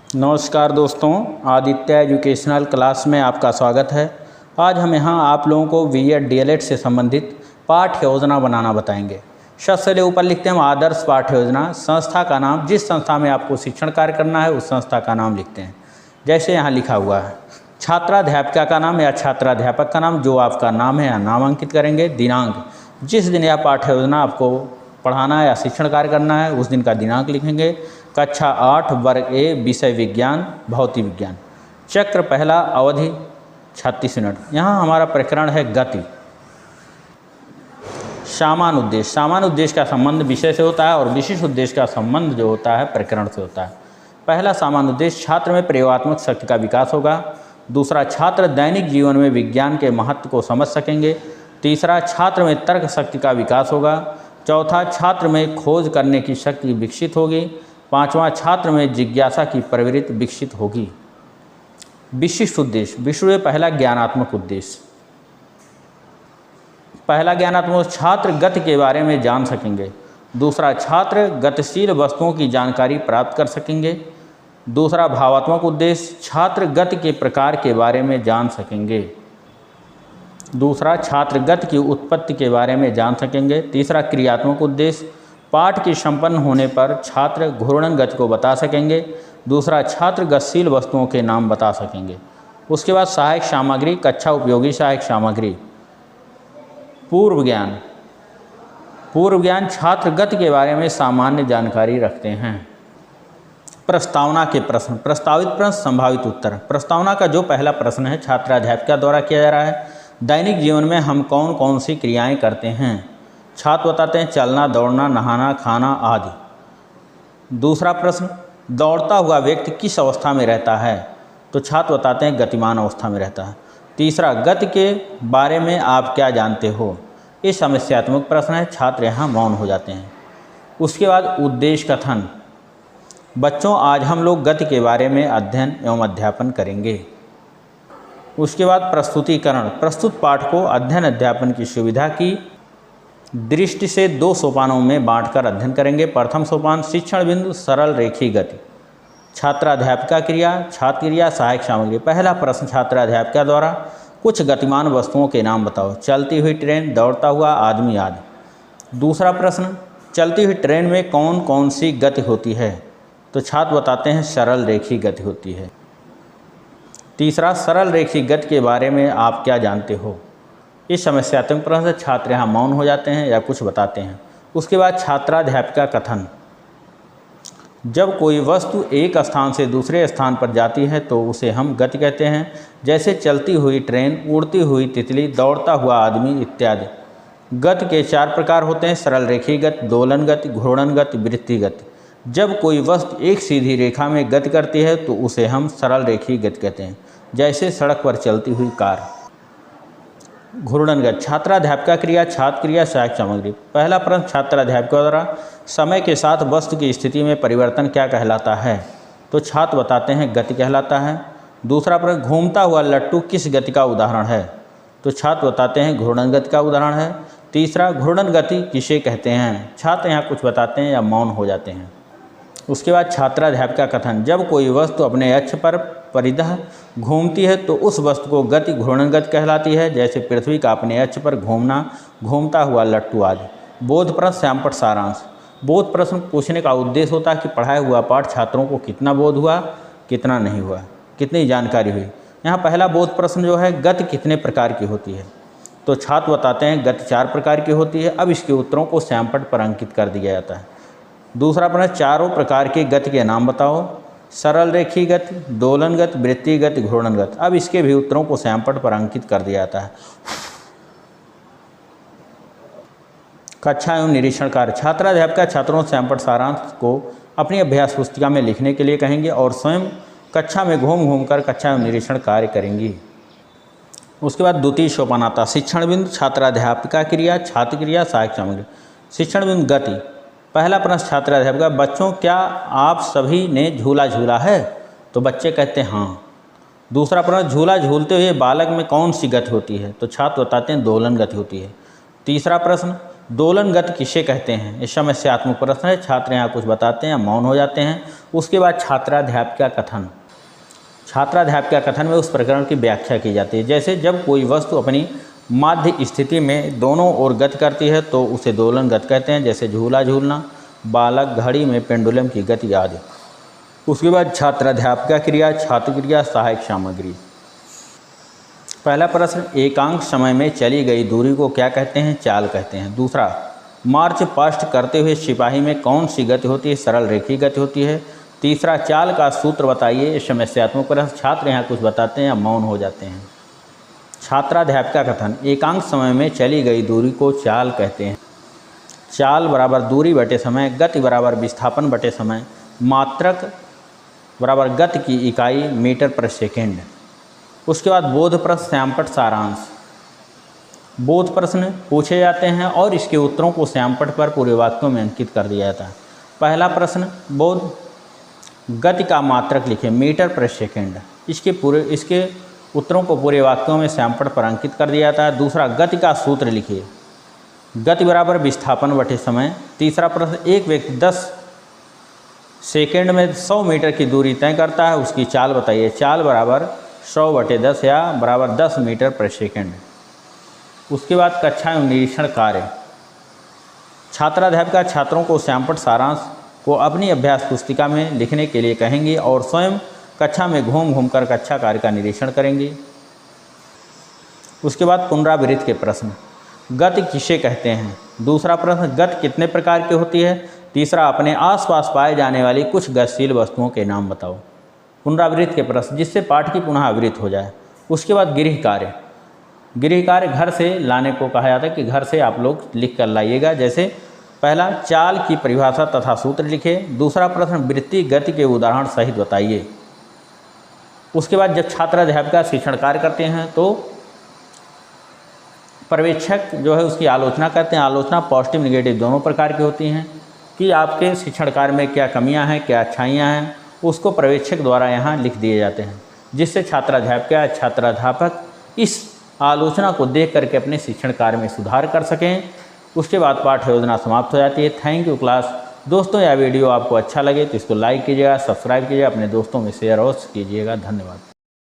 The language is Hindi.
नमस्कार दोस्तों, आदित्य एजुकेशनल क्लास में आपका स्वागत है। आज हम यहाँ आप लोगों को बीएड डीएलएड से संबंधित पाठ्य योजना बनाना बताएंगे। सबसे पहले ऊपर लिखते हैं हम आदर्श पाठ्य योजना। संस्था का नाम, जिस संस्था में आपको शिक्षण कार्य करना है उस संस्था का नाम लिखते हैं। जैसे यहाँ लिखा हुआ है छात्राध्यापिका का नाम या छात्राध्यापक का नाम, जो आपका नाम है या नामांकित करेंगे। दिनांक, जिस दिन यह पाठ्य योजना आपको पढ़ाना है या शिक्षण कार्य करना है उस दिन का दिनांक लिखेंगे। कक्षा 8 वर्ग ए, विषय विज्ञान भौतिक विज्ञान। चक्र पहला, अवधि 36 मिनट। यहाँ हमारा प्रकरण है गति। सामान्य उद्देश्य, सामान्य उद्देश्य का संबंध विषय से होता है और विशिष्ट उद्देश्य का संबंध जो होता है प्रकरण से होता है। पहला सामान्य उद्देश्य, छात्र में प्रयोगात्मक शक्ति का विकास होगा। दूसरा, छात्र दैनिक जीवन में विज्ञान के महत्व को समझ सकेंगे। तीसरा, छात्र में तर्क शक्ति का विकास होगा। चौथा, छात्र में खोज करने की शक्ति विकसित होगी। पांचवा, छात्र में जिज्ञासा की प्रवृत्ति विकसित होगी। विशिष्ट उद्देश्य, विषय में पहला ज्ञानात्मक उद्देश्य। पहला ज्ञानात्मक, छात्र गति के बारे में जान सकेंगे। दूसरा, छात्र गतिशील वस्तुओं की जानकारी प्राप्त कर सकेंगे। दूसरा, भावात्मक उद्देश्य, छात्र गति के प्रकार के बारे में जान सकेंगे। दूसरा, छात्र गति की उत्पत्ति के बारे में जान सकेंगे। तीसरा, क्रियात्मक उद्देश्य, पाठ की संपन्न होने पर छात्र घूर्णन गति को बता सकेंगे। दूसरा, छात्र गतिशील वस्तुओं के नाम बता सकेंगे। उसके बाद सहायक सामग्री, कक्षा उपयोगी सहायक सामग्री। पूर्व ज्ञान, पूर्व ज्ञान, छात्र गति के बारे में सामान्य जानकारी रखते हैं। प्रस्तावना के प्रश्न, प्रस्तावित प्रश्न, संभावित उत्तर। प्रस्तावना का जो पहला प्रश्न है छात्राध्यापिका द्वारा किया जा रहा है। दैनिक जीवन में हम कौन कौन सी क्रियाएं करते हैं? छात्र बताते हैं चलना, दौड़ना, नहाना, खाना आदि। दूसरा प्रश्न, दौड़ता हुआ व्यक्ति किस अवस्था में रहता है? तो छात्र बताते हैं गतिमान अवस्था में रहता है। तीसरा, गति के बारे में आप क्या जानते हो? ये समस्यात्मक प्रश्न है, छात्र यहाँ मौन हो जाते हैं। उसके बाद उद्देश्य कथन, बच्चों आज हम लोग गति के बारे में अध्ययन एवं अध्यापन करेंगे। उसके बाद प्रस्तुतिकरण, प्रस्तुत पाठ को अध्ययन अध्यापन की सुविधा की दृष्टि से 2 सोपानों में बांटकर अध्ययन करेंगे। प्रथम सोपान, शिक्षण बिंदु सरल रेखीय गति। छात्राध्यापिका क्रिया, छात्र क्रिया, सहायक सामग्री। पहला प्रश्न छात्राध्यापिका द्वारा, कुछ गतिमान वस्तुओं के नाम बताओ। चलती हुई ट्रेन, दौड़ता हुआ आदमी आदि। दूसरा प्रश्न, चलती हुई ट्रेन में कौन कौन सी गति होती है? तो छात्र बताते हैं सरल रेखीय गति होती है। तीसरा, सरल रेखीय गति के बारे में आप क्या जानते हो? इस समस्यात्मक प्रश्न से छात्र यहाँ मौन हो जाते हैं या कुछ बताते हैं। उसके बाद छात्राध्यापिका कथन, जब कोई वस्तु एक स्थान से दूसरे स्थान पर जाती है तो उसे हम गति कहते हैं। जैसे चलती हुई ट्रेन, उड़ती हुई तितली, दौड़ता हुआ आदमी इत्यादि। गति के 4 प्रकार होते हैं, सरल रेखीय गति, दोलन गति, घूर्णन गति, वृत्तीय गति। जब कोई वस्तु एक सीधी रेखा में गति करती है तो उसे हम सरल रेखीय गति कहते हैं। जैसे सड़क पर चलती हुई कार। घूर्णन गति, छात्राध्यापिका क्रिया, छात्र क्रिया, सहायक सामग्री। पहला प्रश्न छात्राध्यापिका द्वारा, समय के साथ वस्तु की स्थिति में परिवर्तन क्या कहलाता है? तो छात्र बताते हैं गति कहलाता है। दूसरा प्रश्न, घूमता हुआ लट्टू किस गति का उदाहरण है? तो छात्र बताते हैं घूर्णन गति का उदाहरण है। तीसरा, घूर्णन गति किसे कहते हैं? छात्र यहाँ कुछ बताते हैं या मौन हो जाते हैं। उसके बाद छात्राध्यापिका कथन, जब कोई वस्तु अपने अक्ष पर परितः घूमती है तो उस वस्तु को गति घूर्णन गति कहलाती है। जैसे पृथ्वी का अपने अक्ष पर घूमना, घूमता हुआ लट्टू आदि। बोध प्रश्न, श्यामपट्ट सारांश। बोध प्रश्न पूछने का उद्देश्य होता है कि पढ़ाया हुआ पाठ छात्रों को कितना बोध हुआ, कितना नहीं हुआ, कितनी जानकारी हुई। यहाँ पहला बोध प्रश्न जो है, गति कितने प्रकार की होती है? तो छात्र बताते हैं गति 4 प्रकार की होती है। अब इसके उत्तरों को श्यामपट्ट पर अंकित कर दिया जाता है। दूसरा प्रश्न, चारों प्रकार की गति के नाम बताओ। सरल रेखीय गति, दोलन गति, वृत्तीय गति, घूर्णन गति। अब इसके भी उत्तरों को श्यामपट्ट पर अंकित कर दिया जाता है। कक्षा एवं निरीक्षण कार्य, छात्राध्यापिका छात्रों से श्यामपट्ट सारांश को अपनी अभ्यास पुस्तिका में लिखने के लिए कहेंगे और स्वयं कक्षा में घूम घूम कर कक्षा एवं निरीक्षण कार्य करेंगी। उसके बाद द्वितीय सोपान आता, शिक्षण बिंदु, छात्राध्यापिका क्रिया, छात्र क्रिया, सहायक सामग्री। शिक्षण बिंदु गति। पहला प्रश्न छात्राध्यापिका, बच्चों क्या आप सभी ने झूला झूला है? तो बच्चे कहते हैं हाँ। दूसरा प्रश्न, झूला झूलते हुए बालक में कौन सी गति होती है? तो छात्र बताते हैं दोलन गति होती है। तीसरा प्रश्न, दोलन गति किसे कहते हैं? इस समस्यात्मक प्रश्न है। छात्र यहाँ कुछ बताते हैं, मौन हो जाते हैं। उसके बाद छात्राध्यापिका कथन। छात्राध्यापिका कथन में उस प्रकरण की व्याख्या की जाती है। जैसे जब कोई वस्तु अपनी माध्य स्थिति में दोनों ओर गति करती है तो उसे दोलन गति कहते हैं। जैसे झूला झूलना, बालक, घड़ी में पेंडुलम की गति आदि। उसके बाद छात्राध्यापिका क्रिया, छात्र क्रिया, सहायक सामग्री। पहला प्रश्न, एकांक समय में चली गई दूरी को क्या कहते हैं? चाल कहते हैं। दूसरा, मार्च पास्ट करते हुए सिपाही में कौन सी गति होती है? सरल रेखीय गति होती है। तीसरा, चाल का सूत्र बताइए। समस्यात्मक प्रश्न। छात्र यहाँ कुछ बताते हैं या मौन हो जाते हैं। छात्राध्यापिका कथन, एकांक समय में चली गई दूरी को चाल कहते हैं। चाल बराबर दूरी बटे समय, गति बराबर विस्थापन बटे समय, मात्रक बराबर गति की इकाई मीटर पर सेकेंड। उसके बाद बोध प्रश्न, श्यामपट्ट सारांश। बोध प्रश्न पूछे जाते हैं और इसके उत्तरों को श्यामपट्ट पर पूरे वाक्यों में अंकित कर दिया जाता है। पहला प्रश्न, बोध गति का मात्रक लिखें मीटर पर सेकेंड। इसके उत्तरों को पूरे वाक्यों में श्यामपट्ट पर अंकित कर दिया जाता है। दूसरा, गति का सूत्र लिखिए, गति बराबर विस्थापन बटे समय। तीसरा प्रश्न, एक व्यक्ति 10 सेकेंड में 100 मीटर की दूरी तय करता है, उसकी चाल बताइए। चाल बराबर 100 बटे 10 या बराबर 10 मीटर पर सेकेंड। उसके बाद कक्षा एवं निरीक्षण कार्य। छात्राध्यापिका छात्रों को श्यामपट्ट सारांश को अपनी अभ्यास पुस्तिका में लिखने के लिए कहेंगी और स्वयं कक्षा में घूम घूम कर कक्षा कार्य का निरीक्षण करेंगी। उसके बाद पुनरावृत्ति के प्रश्न। गति किसे कहते हैं? दूसरा प्रश्न, गति कितने प्रकार की होती है? तीसरा, अपने आसपास पाए जाने वाली कुछ गतिशील वस्तुओं के नाम बताओ। पुनरावृत्ति के प्रश्न, जिससे पाठ की पुनः आवृत्ति हो जाए। उसके बाद गृह कार्य। गृह कार्य घर से लाने को कहा जाता है कि घर से आप लोग लिख कर लाइएगा। जैसे पहला, चाल की परिभाषा तथा सूत्र लिखे। दूसरा प्रश्न, वृत्ति गति के उदाहरण सहित बताइए। उसके बाद जब छात्राध्यापिका शिक्षण कार्य करते हैं तो पर्यवेक्षक जो है उसकी आलोचना करते हैं। आलोचना पॉजिटिव निगेटिव दोनों प्रकार की होती हैं कि आपके शिक्षण कार्य में क्या कमियां हैं, क्या अच्छाइयां हैं, उसको पर्यवेक्षक द्वारा यहाँ लिख दिए जाते हैं, जिससे छात्राध्यापिका या छात्राध्यापक इस आलोचना को देख करके अपने शिक्षण कार्य में सुधार कर सकें। उसके बाद पाठ योजना समाप्त हो जाती है। Thank you class. दोस्तों, यह वीडियो आपको अच्छा लगे तो इसको लाइक कीजिएगा, सब्सक्राइब कीजिएगा, अपने दोस्तों में शेयर अवश्य कीजिएगा। धन्यवाद।